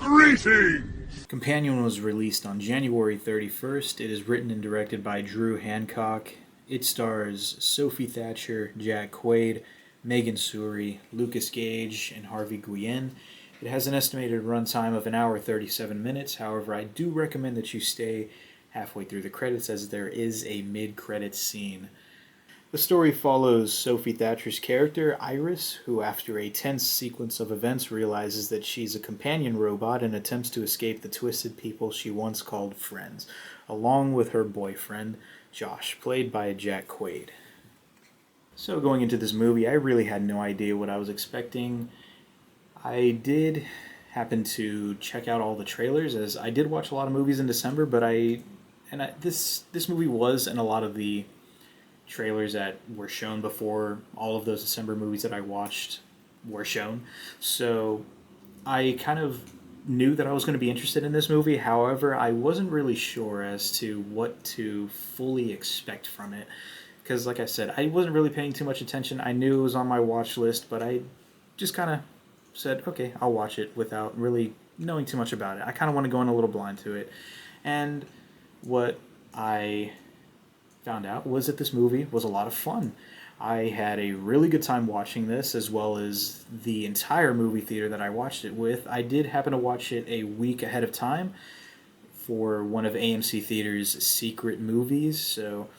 Greetings! Companion was released on January 31st. It is written and directed by Drew Hancock. It stars Sophie Thatcher, Jack Quaid, Megan Suri, Lucas Gage, and Harvey Guillen. It has an estimated runtime of an hour 37 minutes. However, I do recommend that you stay halfway through the credits as there is a mid-credits scene. The story follows Sophie Thatcher's character, Iris, who after a tense sequence of events realizes that she's a companion robot and attempts to escape the twisted people she once called friends, along with her boyfriend, Josh, played by Jack Quaid. So going into this movie, I really had no idea what I was expecting. I did happen to check out all the trailers, as I did watch a lot of movies in December, but this movie was in a lot of the trailers that were shown before all of those December movies that I watched were shown. So I kind of knew that I was going to be interested in this movie. However, I wasn't really sure as to what to fully expect from it. Because, like I said, I wasn't really paying too much attention. I knew it was on my watch list, but I just kind of said, okay, I'll watch it without really knowing too much about it. I kind of want to go in a little blind to it. And what I found out was that this movie was a lot of fun. I had a really good time watching this, as well as the entire movie theater that I watched it with. I did happen to watch it a week ahead of time for one of AMC Theater's secret movies. So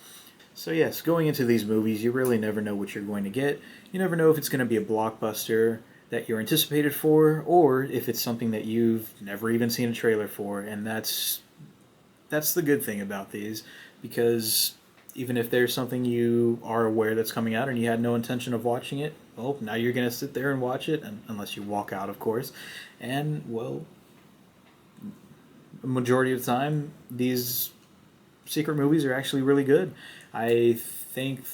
yes, going into these movies, you really never know what you're going to get. You never know if it's going to be a blockbuster that you're anticipated for, or if it's something that you've never even seen a trailer for. And that's the good thing about these, because even if there's something you are aware that's coming out and you had no intention of watching it, well, now you're going to sit there and watch it, and unless you walk out, of course. And, well, the majority of the time, these secret movies are actually really good. I think,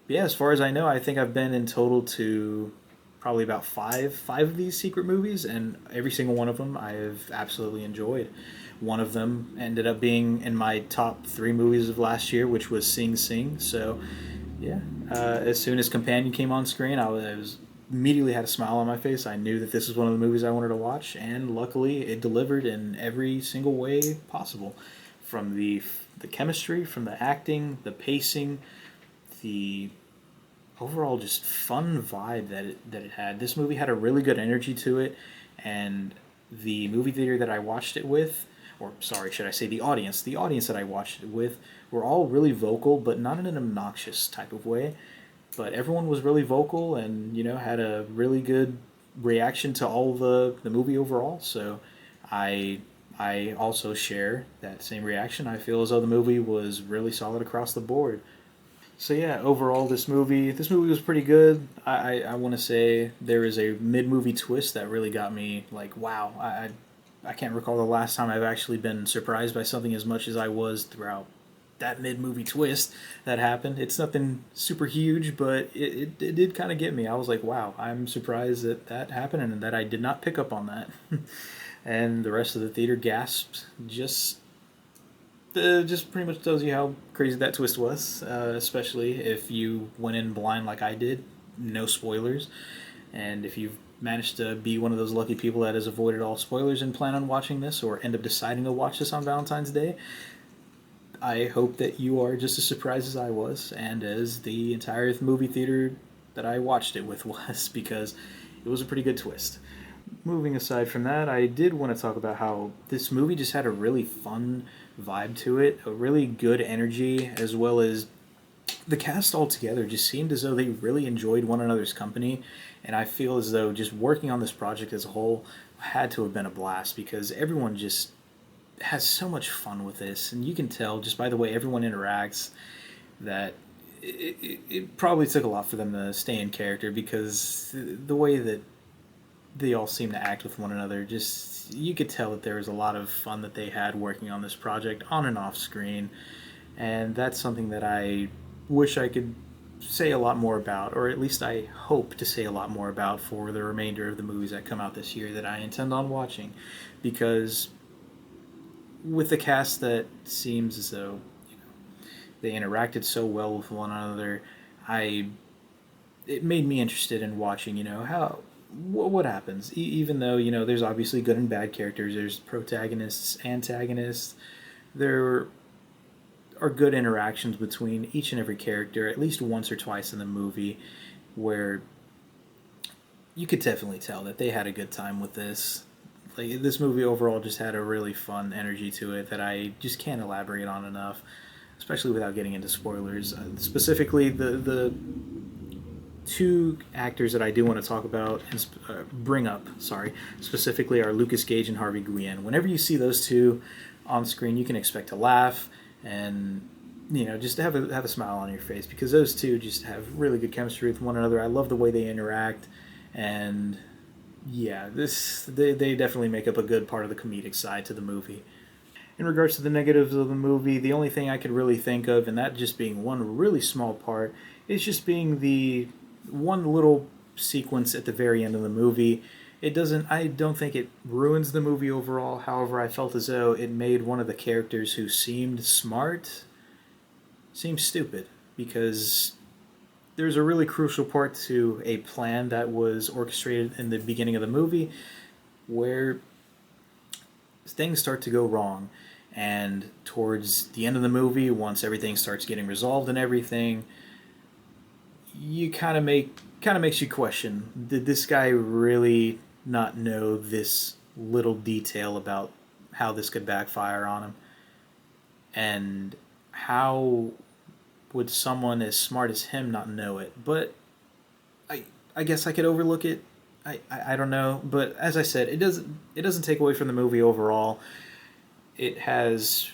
yeah, as far as I know, I think I've been in total to probably about five of these secret movies, and every single one of them I have absolutely enjoyed. One of them ended up being in my top 3 movies of last year, which was Sing Sing. So, yeah, as soon as Companion came on screen, I was immediately had a smile on my face. I knew that this was one of the movies I wanted to watch, and luckily it delivered in every single way possible. From the chemistry, from the acting, the pacing, the overall just fun vibe that it had. This movie had a really good energy to it, and the movie theater that I watched it with, or sorry, should I say the audience that I watched it with, were all really vocal, but not in an obnoxious type of way. But everyone was really vocal and, had a really good reaction to all the movie overall. So I also share that same reaction. I feel as though the movie was really solid across the board. So yeah, overall this movie was pretty good. I want to say there is a mid-movie twist that really got me like, wow. I can't recall the last time I've actually been surprised by something as much as I was throughout that mid-movie twist that happened. It's nothing super huge, but it did kind of get me. I was like, wow, I'm surprised that happened and that I did not pick up on that. And the rest of the theater gasped. Just pretty much tells you how crazy that twist was, especially if you went in blind like I did. No spoilers. And if you've managed to be one of those lucky people that has avoided all spoilers and plan on watching this, or end up deciding to watch this on Valentine's Day, I hope that you are just as surprised as I was, and as the entire movie theater that I watched it with was, because it was a pretty good twist. Moving aside from that, I did want to talk about how this movie just had a really fun vibe to it, a really good energy, as well as the cast altogether just seemed as though they really enjoyed one another's company, and I feel as though just working on this project as a whole had to have been a blast, because everyone just has so much fun with this, and you can tell just by the way everyone interacts that it probably took a lot for them to stay in character, because the way that they all seem to act with one another, just you could tell that there was a lot of fun that they had working on this project on and off screen, and that's something that I wish I could say a lot more about, or at least I hope to say a lot more about for the remainder of the movies that come out this year that I intend on watching, because with the cast that seems as though they interacted so well with one another, it made me interested in watching, how what happens. Even though, there's obviously good and bad characters, there's protagonists, antagonists, there are good interactions between each and every character, at least once or twice in the movie, where you could definitely tell that they had a good time with this. Like, this movie overall just had a really fun energy to it that I just can't elaborate on enough, especially without getting into spoilers. Specifically, the two actors that I do want to talk about and bring up, specifically are Lucas Gage and Harvey Guillen. Whenever you see those two on screen, you can expect to laugh and just to have a smile on your face, because those two just have really good chemistry with one another. I love the way they interact, and yeah, they definitely make up a good part of the comedic side to the movie. In regards to the negatives of the movie, the only thing I could really think of, and that just being one really small part, is just being the one little sequence at the very end of the movie. I don't think it ruins the movie overall. However, I felt as though it made one of the characters who seemed smart seem stupid, because there's a really crucial part to a plan that was orchestrated in the beginning of the movie where things start to go wrong, and towards the end of the movie, once everything starts getting resolved and everything, you kind of makes you question, did this guy really not know this little detail about how this could backfire on him? And how would someone as smart as him not know it? But I guess I could overlook it. I don't know. But as I said, it doesn't take away from the movie overall. It has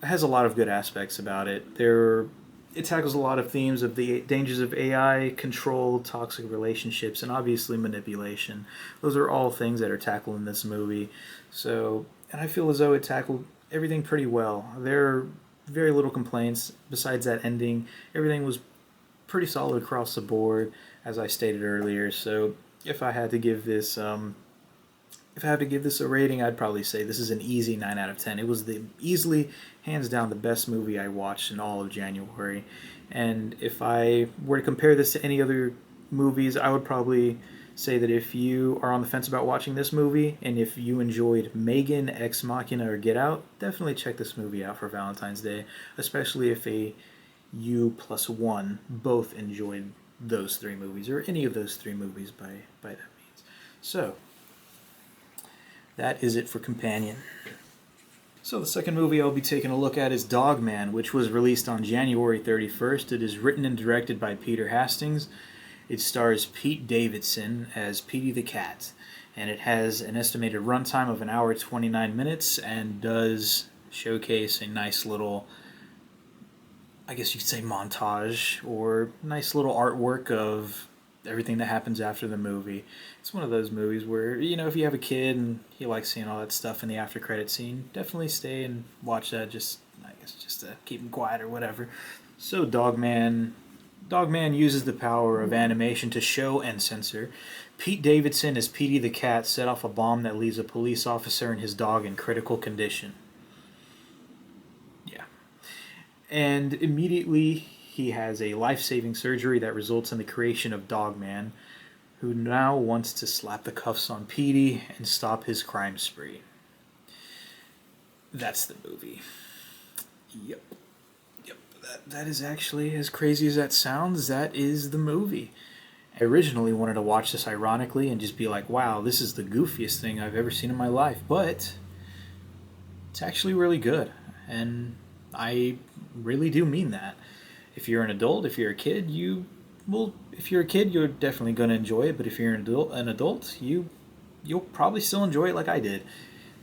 a lot of good aspects about it. It tackles a lot of themes of the dangers of AI, control, toxic relationships, and obviously manipulation. Those are all things that are tackled in this movie. So, and I feel as though it tackled everything pretty well. There are very little complaints besides that ending. Everything was pretty solid across the board, as I stated earlier. So, if I had to give this a rating, I'd probably say this is an easy 9 out of 10. It was easily, hands down, the best movie I watched in all of January. And if I were to compare this to any other movies, I would probably say that if you are on the fence about watching this movie, and if you enjoyed Megan, Ex Machina, or Get Out, definitely check this movie out for Valentine's Day, especially if you plus one both enjoyed those three movies, or any of those three movies by that means. So, that is it for Companion. So the second movie I'll be taking a look at is Dogman, which was released on January 31st. It is written and directed by Peter Hastings. It stars Pete Davidson as Petey the Cat, and it has an estimated runtime of 1 hour 29 minutes and does showcase a nice little, I guess you could say, montage or nice little artwork of everything that happens after the movie. It's one of those movies where, if you have a kid and he likes seeing all that stuff in the after credit scene, definitely stay and watch that, just to keep him quiet or whatever. So Dogman uses the power of animation to show and censor. Pete Davidson as Petey the Cat set off a bomb that leaves a police officer and his dog in critical condition. Yeah. And immediately he has a life-saving surgery that results in the creation of Dogman, who now wants to slap the cuffs on Petey and stop his crime spree. That's the movie. Yep. That is actually, as crazy as that sounds, that is the movie. I originally wanted to watch this ironically and just be like, wow, this is the goofiest thing I've ever seen in my life. But it's actually really good. And I really do mean that. If you're an adult, if you're a kid, if you're a kid, you're definitely going to enjoy it. But if you're an adult, you'll probably still enjoy it like I did.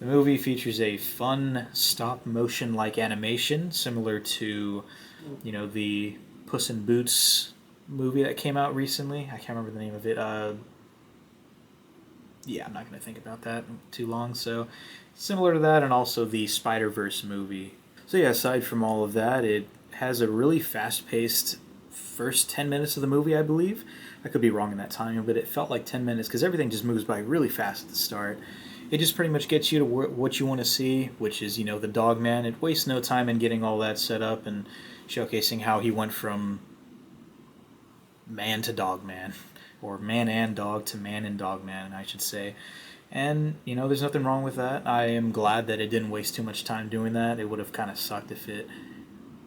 The movie features a fun stop-motion-like animation, similar to, the Puss in Boots movie that came out recently. I can't remember the name of it. Yeah, I'm not going to think about that too long. So, similar to that, and also the Spider-Verse movie. So yeah, aside from all of that, it has a really fast-paced first 10 minutes of the movie, I believe. I could be wrong in that timing, but it felt like 10 minutes because everything just moves by really fast at the start. It just pretty much gets you to what you want to see, which is, the Dogman. It wastes no time in getting all that set up and showcasing how he went from man to Dogman, or man and dog to man and dog man, I should say. And, there's nothing wrong with that. I am glad that it didn't waste too much time doing that. It would have kind of sucked if it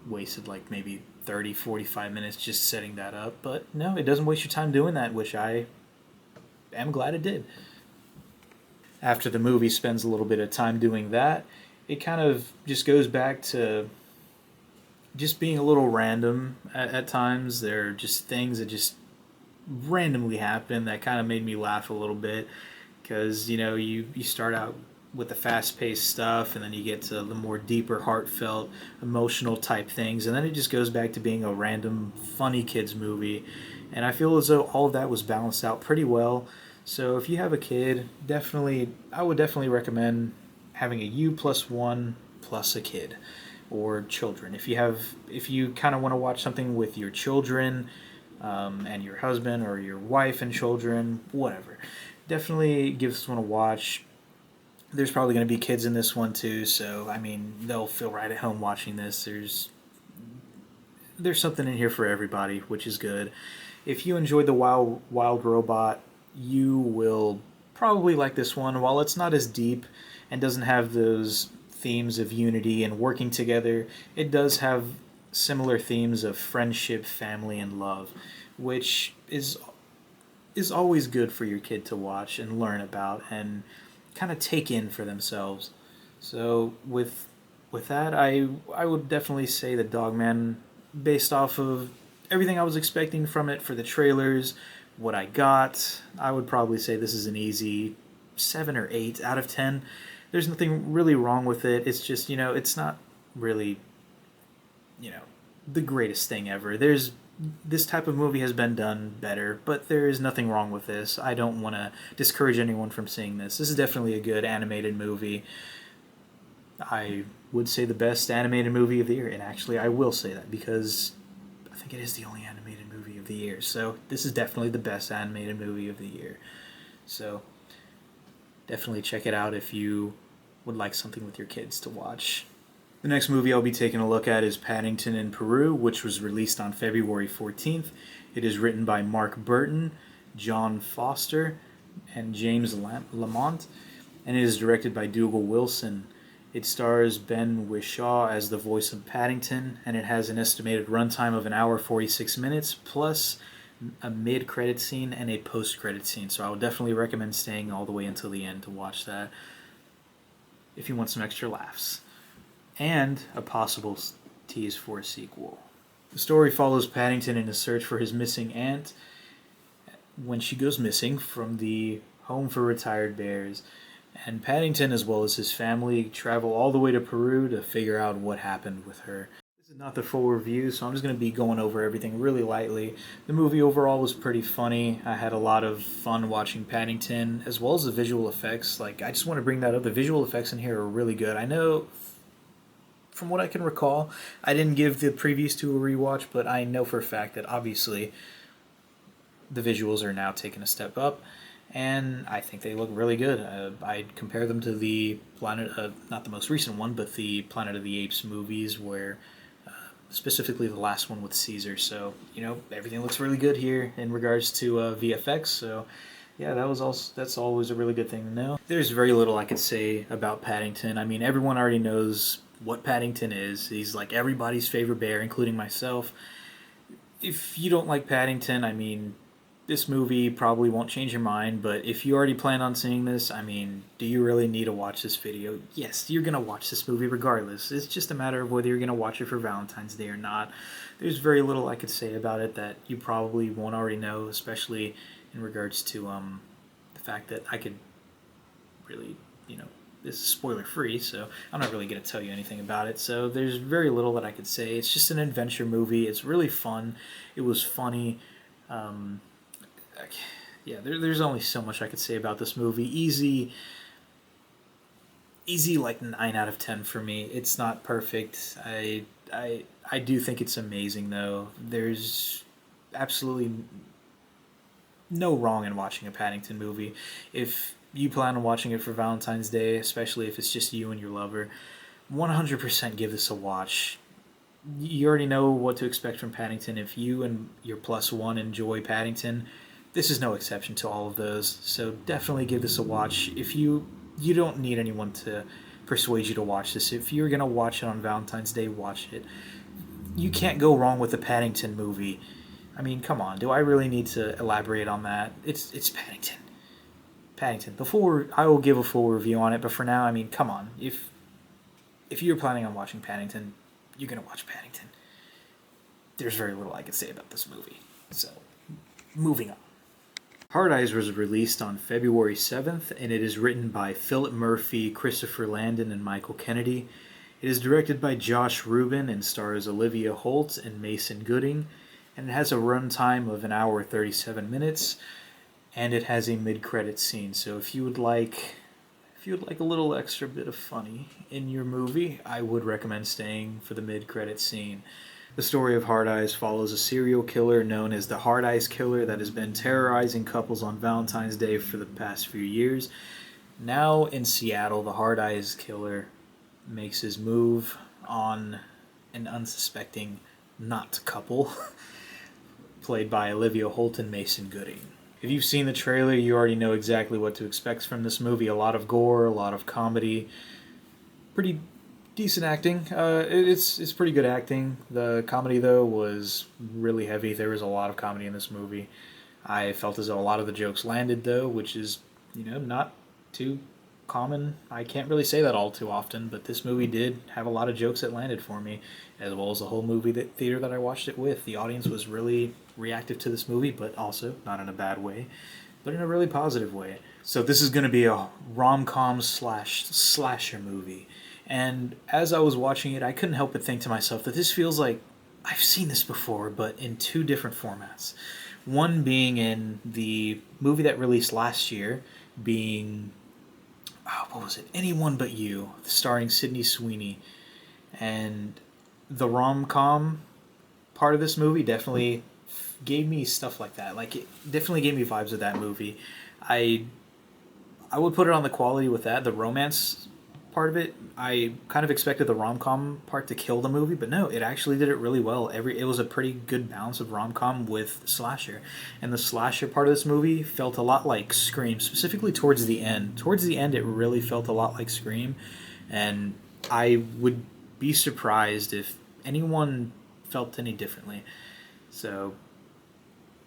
wasted like maybe 30, 45 minutes just setting that up. But no, it doesn't waste your time doing that, which I am glad it did. After the movie spends a little bit of time doing that, it kind of just goes back to just being a little random at times. There are just things that just randomly happen that kind of made me laugh a little bit because, you start out with the fast-paced stuff and then you get to the more deeper, heartfelt, emotional type things, and then it just goes back to being a random, funny kids movie. And I feel as though all of that was balanced out pretty well. So if you have a kid, I would definitely recommend having a U plus one plus a kid or children. If you kind of want to watch something with your children and your husband or your wife and children, whatever, definitely give this one a watch. There's probably going to be kids in this one too, so they'll feel right at home watching this. There's something in here for everybody, which is good. If you enjoyed the Wild Robot, you will probably like this one. While it's not as deep and doesn't have those themes of unity and working together, it does have similar themes of friendship, family, and love, which is always good for your kid to watch and learn about and kind of take in for themselves. So with that, I would definitely say the Dogman, based off of everything I was expecting from it for the trailers, what I got, I would probably say this is an easy 7 or 8 out of 10. There's nothing really wrong with it. It's just, it's not really, the greatest thing ever. This type of movie has been done better, but there is nothing wrong with this. I don't want to discourage anyone from seeing this. This is definitely a good animated movie. I would say the best animated movie of the year, and actually I will say that because I think it is the only animated movie of the year. So this is definitely the best animated movie of the year. So definitely check it out if you would like something with your kids to watch. The next movie I'll be taking a look at is Paddington in Peru, which was released on February 14th. It is written by Mark Burton, John Foster, and James Lamont, and it is directed by Dougal Wilson. It stars Ben Whishaw as the voice of Paddington, and it has an estimated runtime of 1 hour 46 minutes, plus a mid-credit scene and a post-credit scene. So I would definitely recommend staying all the way until the end to watch that if you want some extra laughs. And a possible tease for a sequel. The story follows Paddington in his search for his missing aunt when she goes missing from the home for retired bears. And Paddington, as well as his family, travel all the way to Peru to figure out what happened with her. This is not the full review, so I'm just going to be going over everything really lightly. The movie overall was pretty funny. I had a lot of fun watching Paddington, as well as the visual effects. I just want to bring that up. The visual effects in here are really good. I know, from what I can recall, I didn't give the previous two a rewatch, but I know for a fact that obviously the visuals are now taking a step up, and I think they look really good. I'd compare them to the not the most recent one, but the Planet of the Apes movies, where specifically the last one with Caesar. So, everything looks really good here in regards to VFX, so yeah, that's always a really good thing to know. There's very little I could say about Paddington. Everyone already knows what Paddington is. He's like everybody's favorite bear, including myself. If you don't like Paddington, this movie probably won't change your mind, but if you already plan on seeing this, do you really need to watch this video? Yes, you're going to watch this movie regardless. It's just a matter of whether you're going to watch it for Valentine's Day or not. There's very little I could say about it that you probably won't already know, especially in regards to the fact that I could really, this is spoiler free, so I'm not really going to tell you anything about it. So there's very little that I could say. It's just an adventure movie. It's really fun. It was funny. There's only so much I could say about this movie. Easy like 9 out of 10 for me. It's not perfect. I do think it's amazing, though. There's absolutely no wrong in watching a Paddington movie. If you plan on watching it for Valentine's Day, especially if it's just you and your lover, 100% give this a watch. You already know what to expect from Paddington. If you and your plus one enjoy Paddington, this is no exception to all of those. So definitely give this a watch. If you don't need anyone to persuade you to watch this. If you're gonna watch it on Valentine's Day, watch it. You can't go wrong with the Paddington movie. I mean, come on. Do I really need to elaborate on that? It's Paddington. Paddington. I will give a full review on it, but for now, I mean, come on. If you're planning on watching Paddington, you're gonna watch Paddington. There's very little I can say about this movie. So, moving on. Hard Eyes was released on February 7th, and it is written by Philip Murphy, Christopher Landon, and Michael Kennedy. It is directed by Josh Rubin and stars Olivia Holt and Mason Gooding, and it has a runtime of 1 hour 37 minutes, and it has a mid-credit scene. So if you would like a little extra bit of funny in your movie, I would recommend staying for the mid-credit scene. The story of Hard Eyes follows a serial killer known as the Hard Eyes Killer that has been terrorizing couples on Valentine's Day for the past few years. Now in Seattle, the Hard Eyes Killer makes his move on an unsuspecting not couple, played by Olivia Holt and Mason Gooding. If you've seen the trailer, you already know exactly what to expect from this movie. A lot of gore, a lot of comedy, pretty decent acting. It's pretty good acting. The comedy, though, was really heavy. There was a lot of comedy in this movie. I felt as though a lot of the jokes landed, though, which is, not too common. I can't really say that all too often, but this movie did have a lot of jokes that landed for me, as well as the whole movie theater that I watched it with. The audience was really reactive to this movie, but also not in a bad way, but in a really positive way. So this is going to be a rom-com / slasher movie. And as I was watching it, I couldn't help but think to myself that this feels like I've seen this before, but in two different formats. One being in the movie that released last year, being, what was it? Anyone But You, starring Sydney Sweeney. And the rom-com part of this movie definitely gave me stuff like that. Like, it definitely gave me vibes of that movie. I would put it on the quality with that. The romance part of it, I kind of expected the rom-com part to kill the movie, but no, it actually did it really well. It was a pretty good balance of rom-com with slasher, and the slasher part of this movie felt a lot like Scream, specifically towards the end. Towards the end, it really felt a lot like Scream, and I would be surprised if anyone felt any differently. So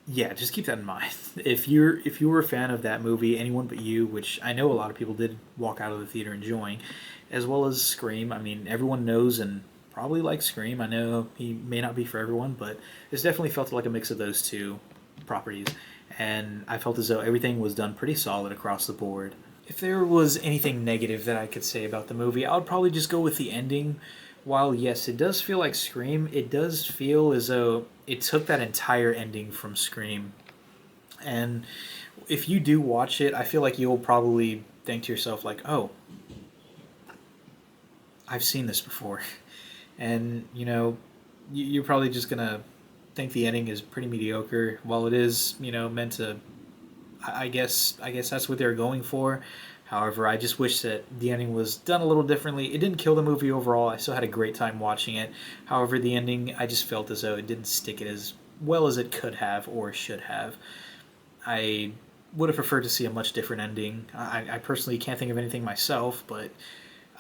yeah, just keep that in mind. If you were a fan of that movie, Anyone But You, which I know a lot of people did walk out of the theater enjoying, as well as Scream. I mean, everyone knows and probably likes Scream. I know he may not be for everyone, but this definitely felt like a mix of those two properties, and I felt as though everything was done pretty solid across the board. If there was anything negative that I could say about the movie, I would probably just go with the ending. While, yes, it does feel like Scream, it does feel as though it took that entire ending from Scream. And if you do watch it, I feel like you'll probably think to yourself, like, oh, I've seen this before. And, you're probably just going to think the ending is pretty mediocre. While it is, meant to, I guess that's what they're going for. However, I just wish that the ending was done a little differently. It didn't kill the movie overall. I still had a great time watching it. However, the ending, I just felt as though it didn't stick it as well as it could have or should have. I would have preferred to see a much different ending. I personally can't think of anything myself, but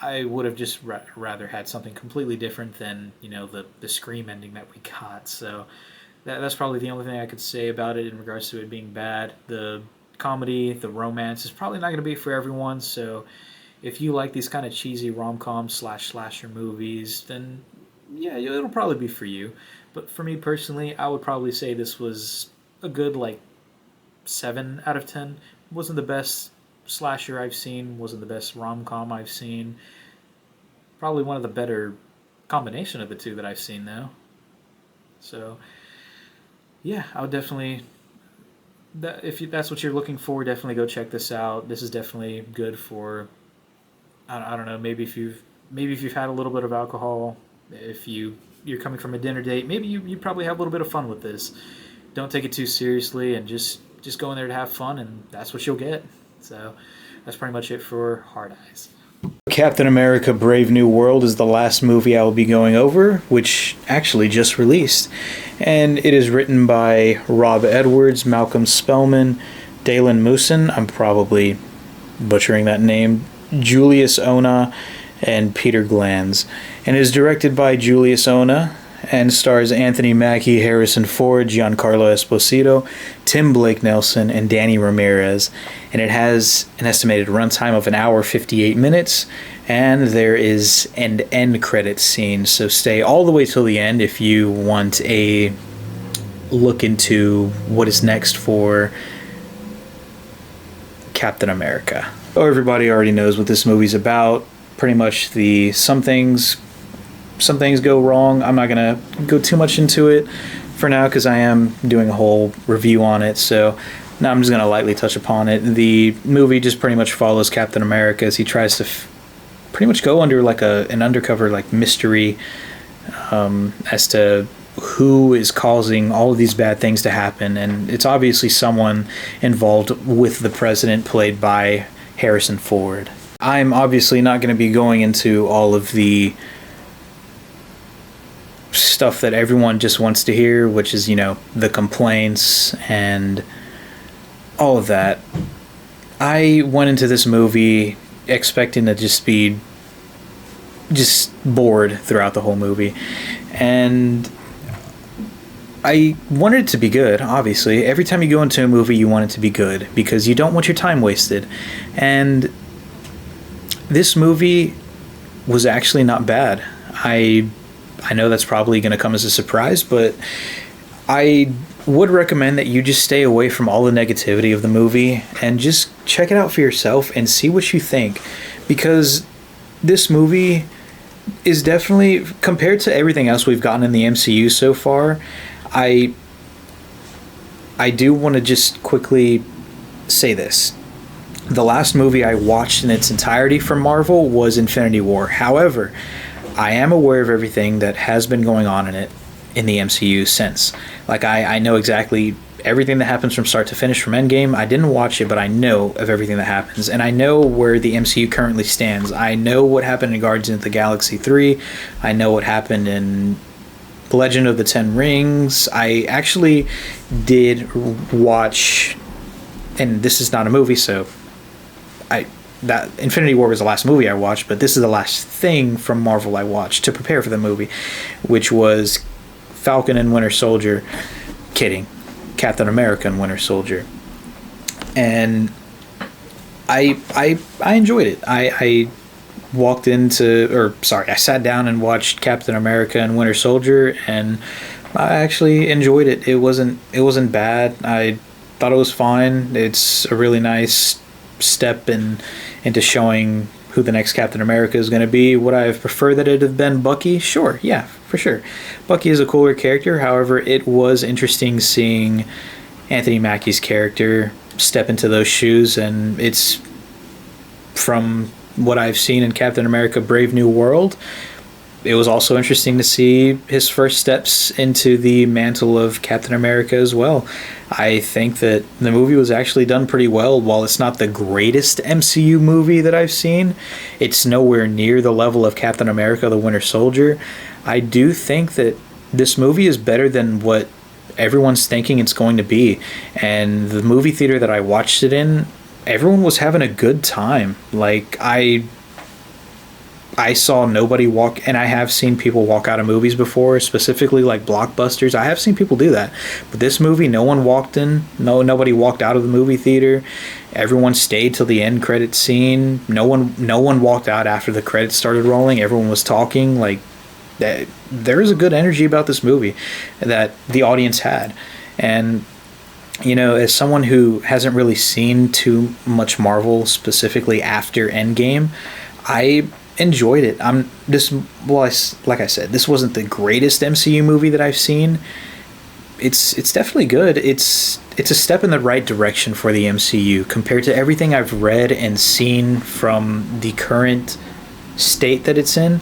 I would have just rather had something completely different than, the Scream ending that we got. So that's probably the only thing I could say about it in regards to it being bad. The comedy, the romance is probably not going to be for everyone, so if you like these kind of cheesy rom-com / slasher movies, then yeah, it'll probably be for you. But for me personally, I would probably say this was a good 7 out of 10. Wasn't the best slasher I've seen, wasn't the best rom-com I've seen. Probably one of the better combination of the two that I've seen though. So yeah, I would definitely, if that's what you're looking for, definitely go check this out. This is definitely good for, I don't know, maybe if you've had a little bit of alcohol, if you're coming from a dinner date, maybe you probably have a little bit of fun with this. Don't take it too seriously, and just go in there to have fun, and that's what you'll get. So that's pretty much it for Hard Eyes. Okay. Captain America Brave New World is the last movie I will be going over, which actually just released. And it is written by Rob Edwards, Malcolm Spellman, Dalen Moosen, I'm probably butchering that name, Julius Ona, and Peter Glanz. And is directed by Julius Ona and stars Anthony Mackie, Harrison Ford, Giancarlo Esposito, Tim Blake Nelson, and Danny Ramirez. And it has an estimated runtime of 1 hour 58 minutes, and there is an end credits scene, so stay all the way till the end if you want a look into what is next for Captain America. Oh, everybody already knows what this movie's about. Pretty much the some things go wrong. I'm not gonna go too much into it for now because I am doing a whole review on it, so now I'm just gonna lightly touch upon it. The movie just pretty much follows Captain America as he tries to pretty much go under like an undercover like mystery as to who is causing all of these bad things to happen, and it's obviously someone involved with the president, played by Harrison Ford. I'm obviously not going to be going into all of the stuff that everyone just wants to hear, which is, you know, the complaints and all of that. I went into this movie expecting to just be bored throughout the whole movie, and I wanted it to be good, obviously. Every time you go into a movie, you want it to be good because you don't want your time wasted. And this movie was actually not bad. I know that's probably going to come as a surprise, but I would recommend that you just stay away from all the negativity of the movie and just check it out for yourself and see what you think. Because this movie is definitely, compared to everything else we've gotten in the MCU so far, I do want to just quickly say this. The last movie I watched in its entirety from Marvel was Infinity War. However, I am aware of everything that has been going on in the MCU since. Like, I know exactly everything that happens from start to finish from Endgame. I didn't watch it, but I know of everything that happens. And I know where the MCU currently stands. I know what happened in Guardians of the Galaxy 3. I know what happened in Legend of the Ten Rings. I actually did watch, and this is not a movie, so that Infinity War was the last movie I watched, but this is the last thing from Marvel I watched to prepare for the movie, which was Falcon and Winter Soldier. Kidding. Captain America and Winter Soldier. And I enjoyed it. I sat down and watched Captain America and Winter Soldier, and I actually enjoyed it. It wasn't bad. I thought it was fine. It's a really nice step into showing who the next Captain America is going to be. Would I have preferred that it have been Bucky? Sure, yeah, for sure. Bucky is a cooler character. However, it was interesting seeing Anthony Mackie's character step into those shoes, and it's from what I've seen in Captain America Brave New World. It was also interesting to see his first steps into the mantle of Captain America as well. I think that the movie was actually done pretty well. While it's not the greatest MCU movie that I've seen, it's nowhere near the level of Captain America the Winter Soldier. I do think that this movie is better than what everyone's thinking it's going to be. And the movie theater that I watched it in, everyone was having a good time. Like, I saw nobody walk, and I have seen people walk out of movies before, specifically like blockbusters. I have seen people do that, but this movie, no one walked in. Nobody walked out of the movie theater. Everyone stayed till the end credit scene. No one walked out after the credits started rolling. Everyone was talking. Like, that, there is a good energy about this movie that the audience had, and you know, as someone who hasn't really seen too much Marvel, specifically after Endgame, I enjoyed it. Like I said, this wasn't the greatest MCU movie that I've seen. It's definitely good. It's a step in the right direction for the MCU compared to everything I've read and seen from the current state that it's in.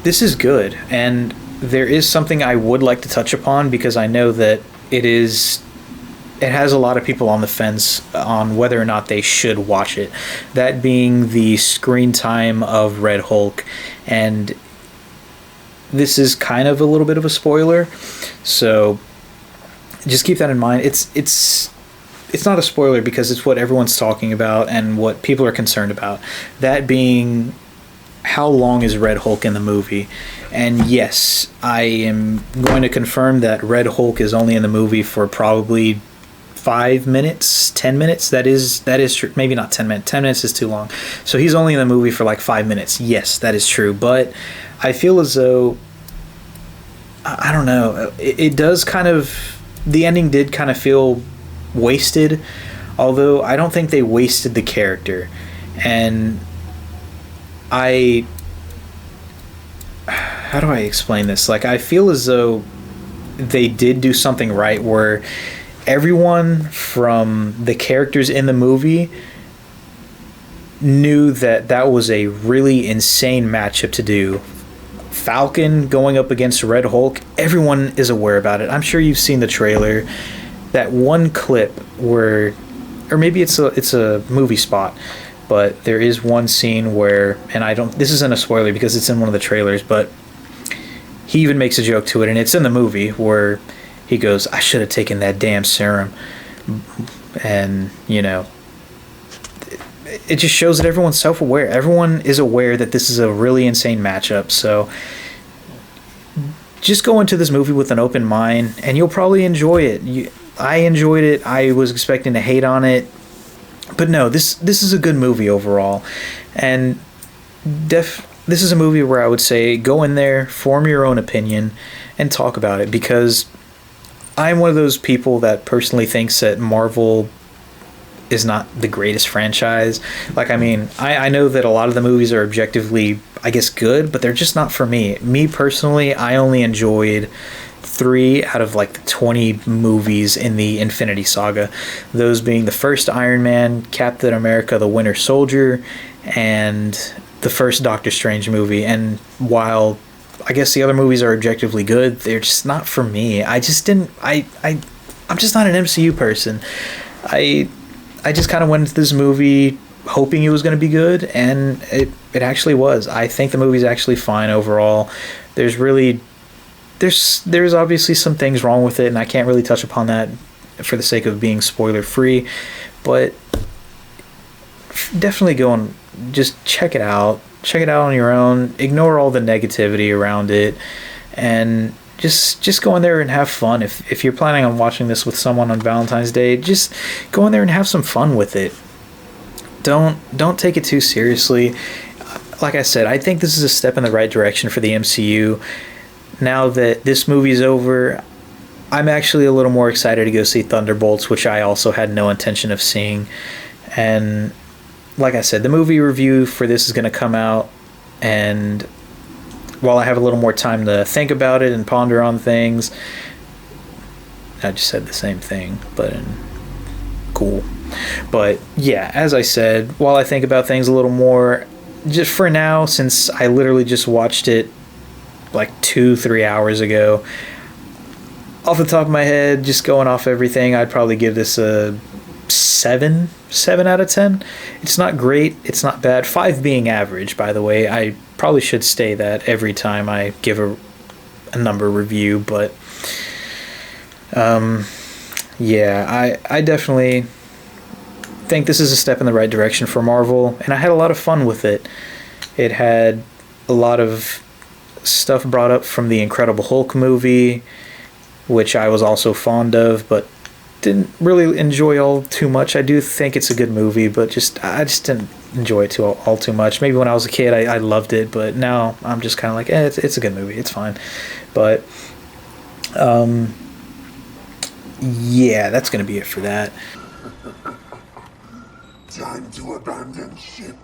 This is good, and there is something I would like to touch upon because I know that it is it has a lot of people on the fence on whether or not they should watch it. That being the screen time of Red Hulk, and this is kind of a little bit of a spoiler, so just keep that in mind. It's not a spoiler because it's what everyone's talking about and what people are concerned about. That being, how long is Red Hulk in the movie? And yes, I am going to confirm that Red Hulk is only in the movie for probably 5 minutes, 10 minutes. That is true. Maybe not 10 minutes. 10 minutes is too long. So he's only in the movie for like 5 minutes. Yes, that is true. But I feel as though, I don't know, it does kind of, the ending did kind of feel wasted, although I don't think they wasted the character. And how do I explain this? Like, I feel as though they did do something right where everyone from the characters in the movie knew that that was a really insane matchup to do. Falcon going up against Red Hulk, everyone is aware about it. I'm sure you've seen the trailer. That one clip where, or maybe it's a movie spot, but there is one scene where, and this isn't a spoiler because it's in one of the trailers, but he even makes a joke to it, and it's in the movie where he goes, "I should have taken that damn serum." And, you know, it just shows that everyone's self-aware. Everyone is aware that this is a really insane matchup, so just go into this movie with an open mind, and you'll probably enjoy it. I enjoyed it. I was expecting to hate on it, but no, this is a good movie overall, and this is a movie where I would say go in there, form your own opinion, and talk about it, because I'm one of those people that personally thinks that Marvel is not the greatest franchise. Like, I mean, I know that a lot of the movies are objectively, I guess, good, but they're just not for me. Me personally, I only enjoyed 3 out of like the 20 movies in the Infinity Saga. Those being the first Iron Man, Captain America, the Winter Soldier, and the first Doctor Strange movie. And while I guess the other movies are objectively good, they're just not for me. I'm just not an MCU person. I just kind of went into this movie hoping it was going to be good, and it actually was. I think the movie's actually fine overall. There's obviously some things wrong with it, and I can't really touch upon that for the sake of being spoiler free, but definitely go and just check it out on your own. Ignore all the negativity around it, and just go in there and have fun. If you're planning on watching this with someone on Valentine's Day, just go in there and have some fun with it. Don't take it too seriously. Like I said, I think this is a step in the right direction for the MCU. Now that this movie's over, I'm actually a little more excited to go see Thunderbolts, which I also had no intention of seeing. And like I said, the movie review for this is going to come out, and while I have a little more time to think about it and ponder on things, I just said the same thing, but cool. But yeah, as I said, while I think about things a little more, just for now, since I literally just watched it like 2-3 hours ago, off the top of my head, just going off everything, I'd probably give this a 7 out of 10. It's not great, it's not bad. 5 being average, by the way. I probably should say that every time I give a number review, but yeah, I definitely think this is a step in the right direction for Marvel, and I had a lot of fun with it. It had a lot of stuff brought up from the Incredible Hulk movie, which I was also fond of, but didn't really enjoy all too much. I do think it's a good movie, but I just didn't enjoy it all too much. Maybe when I was a kid, I loved it, but now I'm just kind of like, it's a good movie, it's fine. But yeah, that's gonna be it for that. Time to abandon ship.